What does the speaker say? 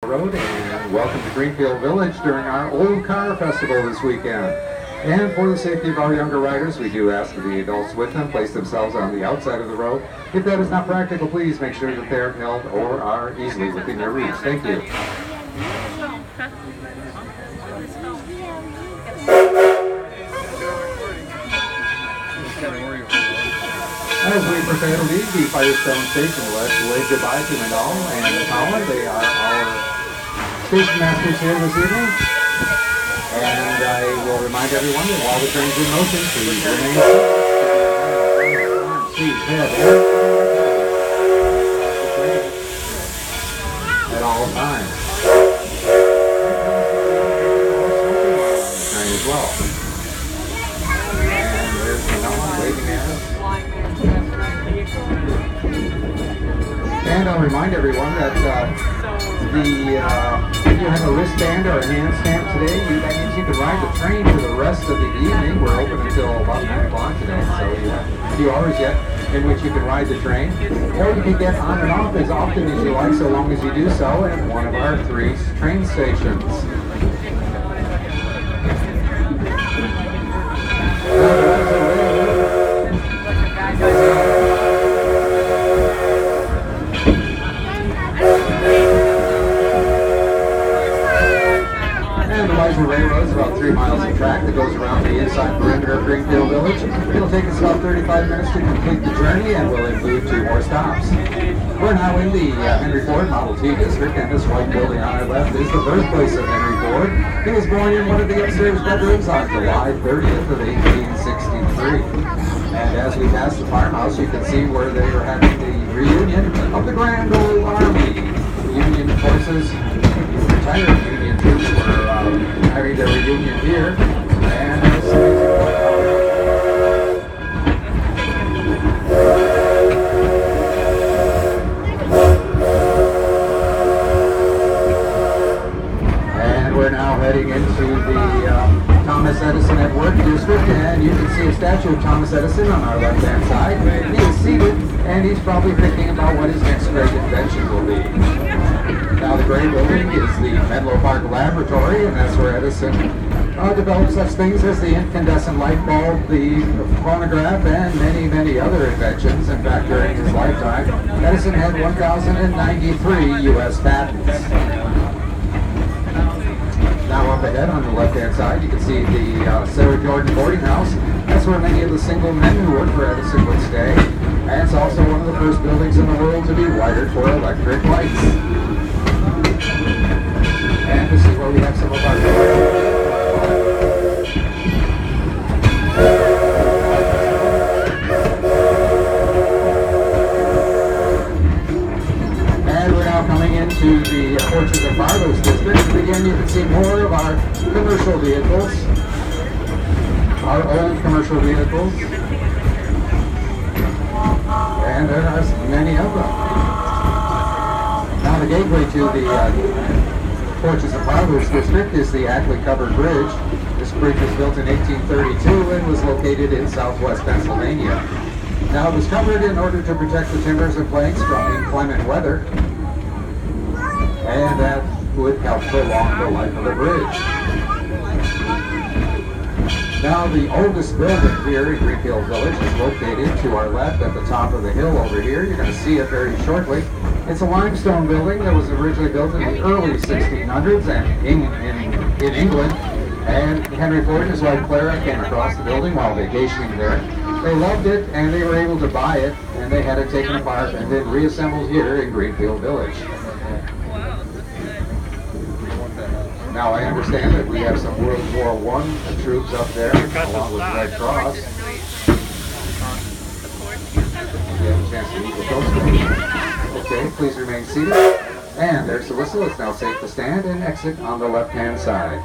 Road, and welcome to Greenfield Village during our Old Car Festival this weekend. And for the safety of our younger riders, we do ask that the adults with them place themselves on the outside of the road. If that is not practical, please make sure that they are held or are easily within your reach. Thank you. As we prepare to leave the Firestone Station, let's wave goodbye to Manal and Paula. They are our station masters here this evening. And I will remind everyone that while the train's in motion, please remain seat, head, at all times. Train as well. And there's Manal waving at us. And I'll remind everyone that if you have a wristband or a hand stamp today, that means you can ride the train for the rest of the evening. We're open until about 9 o'clock today, so you have a few hours yet in which you can ride the train. Or you can get on and off as often as you like, so long as you do so at one of our 3 train stations. Railroad is about 3 miles of track that goes around the inside perimeter of Greenfield Village. It'll take us about 35 minutes to complete the journey and will include 2 more stops. We're now in the Henry Ford Model T district, and this white building on our left is the birthplace of Henry Ford. He was born in one of the upstairs bedrooms on July 30th of 1863. And as we pass the farmhouse, you can see where they are having the reunion of the Grand Old Army. Union forces, retired Union troops were having their reunion here, and we're now heading into the Thomas Edison at Work district, and you can see a statue of Thomas Edison on our left-hand side. He is seated, and he's probably thinking about what his next great invention will be. Now the gray building is the Menlo Park Laboratory, and that's where Edison developed such things as the incandescent light bulb, the phonograph, and many, many other inventions. In fact, during his lifetime, Edison had 1,093 U.S. patents. Now up ahead on the left-hand side, you can see the Sarah Jordan boarding house. That's where many of the single men who worked for Edison would stay. And it's also one of the first buildings in the world to be wired for electric lights. And this is where we have some of our and we're now coming into the Orchards and Barlows district. And again, you can see more of our commercial vehicles, our old commercial vehicles, and there are many of them. Now the gateway to the Orchards and Barlows district is the Ackley Covered Bridge. This bridge was built in 1832 and was located in southwest Pennsylvania. Now it was covered in order to protect the timbers and planks from inclement weather, and that would help prolong the life of the bridge. Now the oldest building here in Greenfield Village is located to our left at the top of the hill over here. You're going to see it very shortly. It's a limestone building that was originally built in the early 1600s and in England. And Henry Ford and his wife Clara came across the building while vacationing there. They loved it, and they were able to buy it, and they had it taken apart and then reassembled here in Greenfield Village. Now I understand that we have some World War I troops up there, along with the Red Cross. You have a chance to meet with those guys. Okay, please remain seated. And there's the whistle. It's now safe to stand and exit on the left-hand side.